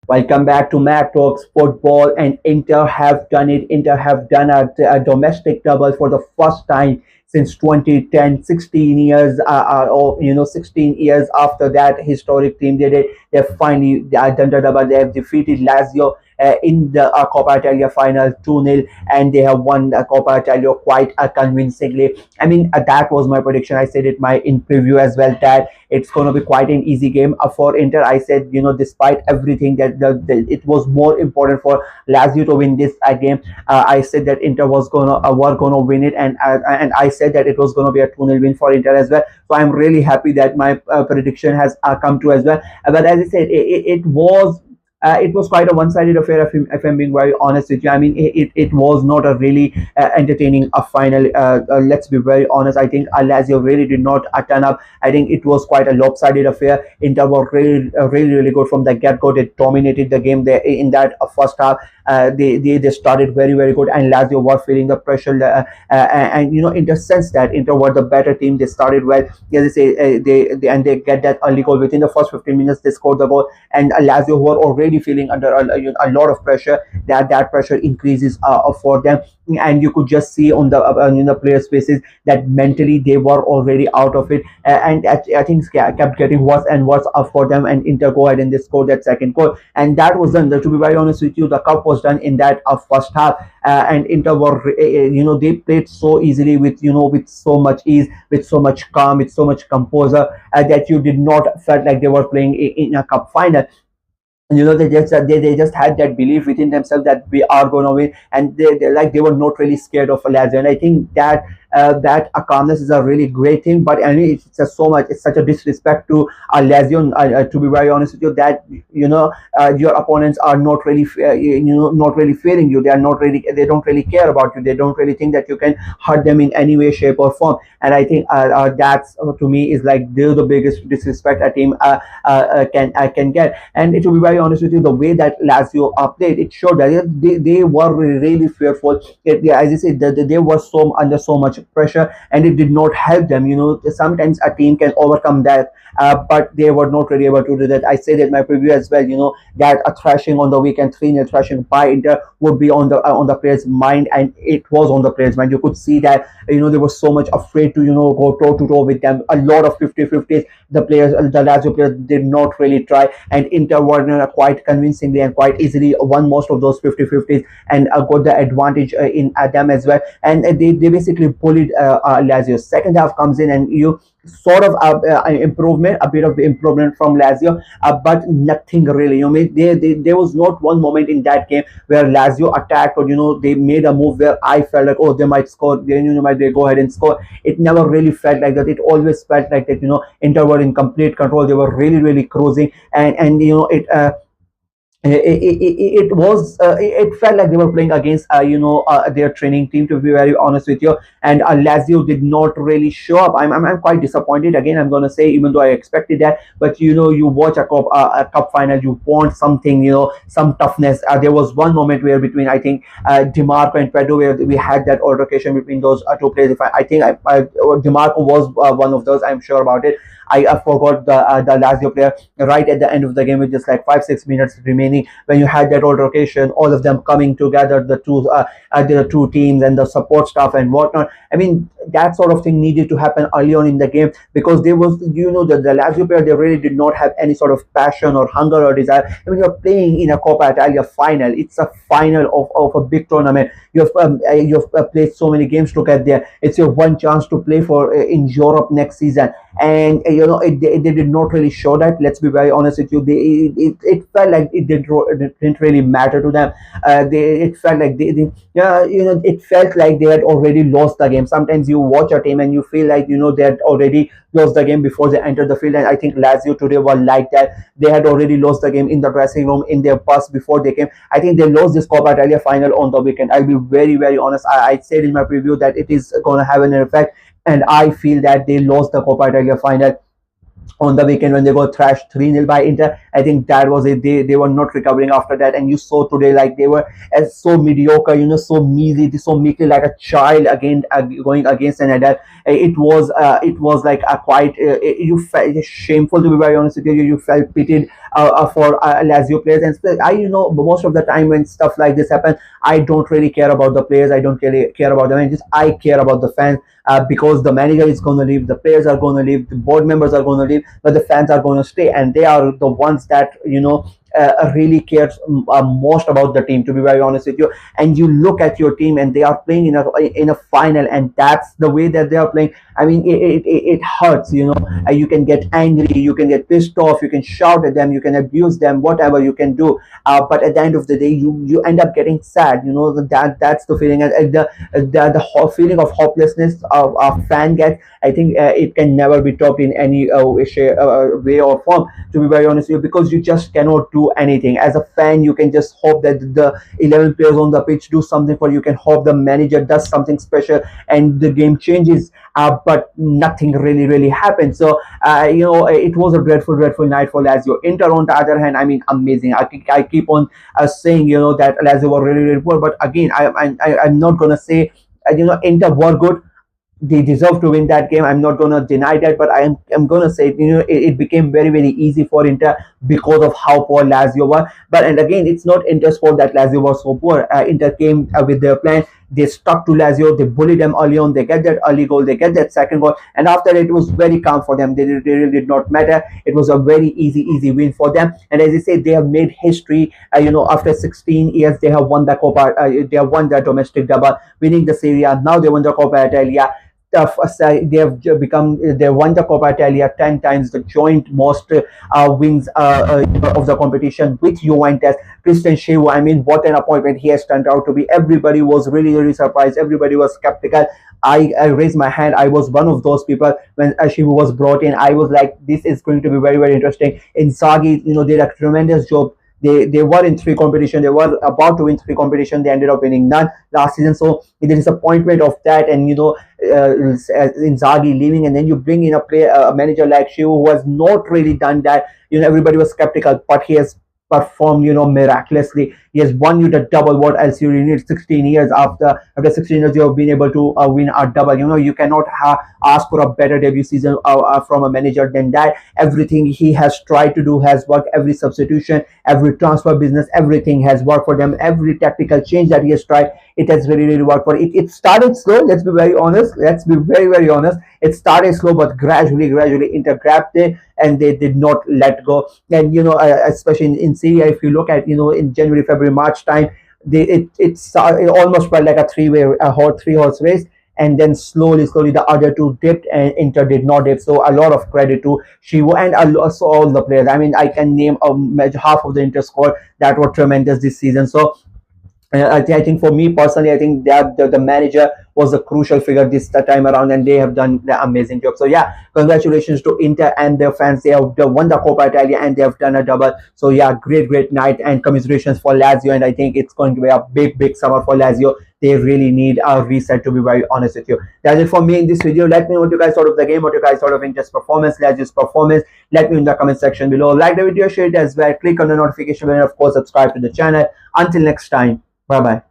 Welcome back to Mac Talks Football, and Inter have done it. Inter have done a domestic double for the first time since 2010. 16 years, or 16 years after that historic team did it. They finally done the double. They have defeated Lazio in the Coppa Italia final 2-0, and they have won the Coppa Italia quite convincingly. I mean, that was my prediction. I said it my in preview as well that it's going to be quite an easy game for Inter. I said, despite everything, that it was more important for Lazio to win this game. I said that Inter was were gonna win it, and I said that it was gonna be a 2-0 win for Inter as well. So I'm really happy that my prediction has come true as well. But as I said, it was quite a one-sided affair. If I'm being very honest with you, I mean, it was not a really entertaining final. Let's be very honest. I think Lazio really did not turn up. I think it was quite a lopsided affair. Inter were really good from the get-go. They dominated the game there in that first half. They started very good, and Lazio were feeling the pressure. And in the sense that Inter were the better team, they started well. As they say, they get that early goal within the first 15 minutes. They scored the goal, and Lazio were already feeling under a lot of pressure. That pressure increases for them, and you could just see on the players' faces that mentally they were already out of it, and I think kept getting worse and worse for them. And Inter go ahead and they scored that second goal, and that was done. To be very honest with you, the cup was done in that first half, and Inter were they played so easily with so much ease, with so much calm, with so much composure that you did not felt like they were playing in a cup final. They just had that belief within themselves that we are going to win, and they were not really scared of Lazio. And I think that that a calmness is a really great thing. But I mean, it's just so much. It's such a disrespect to Lazio. To be very honest with you, that your opponents are not really not really fearing you. They are not really. They don't really care about you. They don't really think that you can hurt them in any way, shape, or form. And I think that's to me is like they're the biggest disrespect a team can get. And to be very honest with you, the way that Lazio played, it showed that they were really fearful. As I said, they were so under so much pressure, and it did not help them. Sometimes a team can overcome that, but they were not really able to do that. I said in my preview as well, that a thrashing on the weekend, 3-0 thrashing by Inter would be on the players' mind, and it was on the players' mind. You could see that they were so much afraid to go toe to toe with them. A lot of 50-50s. The Lazio players did not really try, and Inter were quite convincingly and quite easily won most of those 50-50s and got the advantage in them as well. And they basically bullied Lazio. Second half comes in, and you sort of improvement, a bit of improvement from Lazio, but nothing really. There was not one moment in that game where Lazio attacked, or they made a move where I felt like, oh, they might score, might they go ahead and score. It never really felt like that. It always felt like that Inter were in complete control. They were really cruising, and it felt like they were playing against their training team, to be very honest with you. And Lazio did not really show up. I'm quite disappointed. Again, I'm gonna say, even though I expected that, but you watch a cup final, you want something, some toughness. There was one moment where between, I think, DiMarco and Pedro, where we had that altercation between those two players. If I think DiMarco was one of those, I'm sure about it. I forgot the Lazio player right at the end of the game with just like 5-6 minutes remaining, when you had that altercation, all of them coming together, the two teams and the support staff and whatnot. I mean, that sort of thing needed to happen early on in the game, because there was, the Lazio player, they really did not have any sort of passion or hunger or desire. I mean, you're playing in a Coppa Italia final. It's a final of a big tournament. You've played so many games to get there. It's your one chance to play for in Europe next season, and they did not really show that. Let's be very honest with you. It felt like it didn't really matter to them. It felt like it felt like they had already lost the game. Sometimes you watch a team and you feel like they had already lost the game before they entered the field, and I think Lazio today were like that. They had already lost the game in the dressing room, in their bus before they came. I think they lost this Coppa Italia final on the weekend. I'll be very honest. I said in my preview that it is going to have an effect, and I feel that they lost the Coppa Italia final on the weekend when they got thrashed 3-0 by Inter. I think that was it. They were not recovering after that. And you saw today, like, they were as so mediocre, so meekly like a child again, going against an adult. It was like a quite, you felt shameful, to be very honest with you. You felt pitied for Lazio players. And I, most of the time when stuff like this happens, I don't really care about the players. I don't really care about the managers. I care about the fans, because the manager is going to leave, the players are going to leave, the board members are going to leave, but the fans are going to stay, and they are the ones that really cares most about the team, to be very honest with you. And you look at your team, and they are playing in a final, and that's the way that they are playing. I mean, it hurts. You can get angry, you can get pissed off, you can shout at them, you can abuse them, whatever you can do. But at the end of the day, you end up getting sad. That's the feeling. And the feeling of hopelessness a fan gets, I think it can never be topped in any way or form, to be very honest with you, because you just cannot do anything. As a fan, you can just hope that the 11 players on the pitch do something for you. You can hope the manager does something special and the game changes, but nothing really happens. So it was a dreadful night for Lazio. Inter, on the other hand, I mean, amazing. I keep on saying, that Lazio were really poor, but again, I'm not gonna say, Inter were good. They deserve to win that game. I'm not going to deny that, but I'm going to say, it became very easy for Inter because of how poor Lazio were. But and again, it's not Inter's fault that Lazio was so poor. Inter came with their plan. They stuck to Lazio. They bullied them early on. They get that early goal. They get that second goal, and after it was very calm for them. They really did not matter. It was a very easy win for them. And as I say, they have made history. After 16 years, they have won the Coppa. They have won the domestic double, winning the Serie A. Now they won the Coppa Italia. They won the Coppa Italia 10 times, the joint most wins of the competition with Juventus. Christian Shehu, I mean, what an appointment he has turned out to be. Everybody was really surprised. Everybody was skeptical. I raised my hand. I was one of those people when Shehu was brought in. I was like, this is going to be very interesting. Inzaghi, did a tremendous job. They were in three competition. They were about to win three competition. They ended up winning none last season. So the disappointment of that, and Inzaghi leaving, and then you bring in a manager like Shivu, who has not really done that. Everybody was skeptical, but he has performed, miraculously. He has won you the double. What else you need? 16 years after 16 years, you have been able to win a double. You cannot ask for a better debut season from a manager than that. Everything he has tried to do has worked. Every substitution, every transfer business, everything has worked for them. Every tactical change that he has tried, it has really worked for it. It started slow. Let's be very honest. Let's be very honest. It started slow, but gradually Inter grabbed it, and they did not let go. And especially in Syria, if you look at in January, February, March time, it almost felt like a three horse race. And then slowly the other two dipped, and Inter did not dip. So a lot of credit to Shivo and also all the players. I mean, I can name half of the Inter squad that were tremendous this season. So I think for me personally, I think that the manager was a crucial figure this time around, and they have done the amazing job. So yeah, congratulations to Inter and their fans. They have won the Coppa Italia, and they have done a double. So yeah, great night, and commiserations for Lazio. And I think it's going to be a big summer for Lazio. They really need a reset, to be very honest with you. That's it for me in this video. Let me know what you guys thought of the game, what you guys thought of Inter's performance, Lazio's performance. Let me know in the comment section below. Like the video, share it as well. Click on the notification bell, and of course subscribe to the channel. Until next time, bye bye.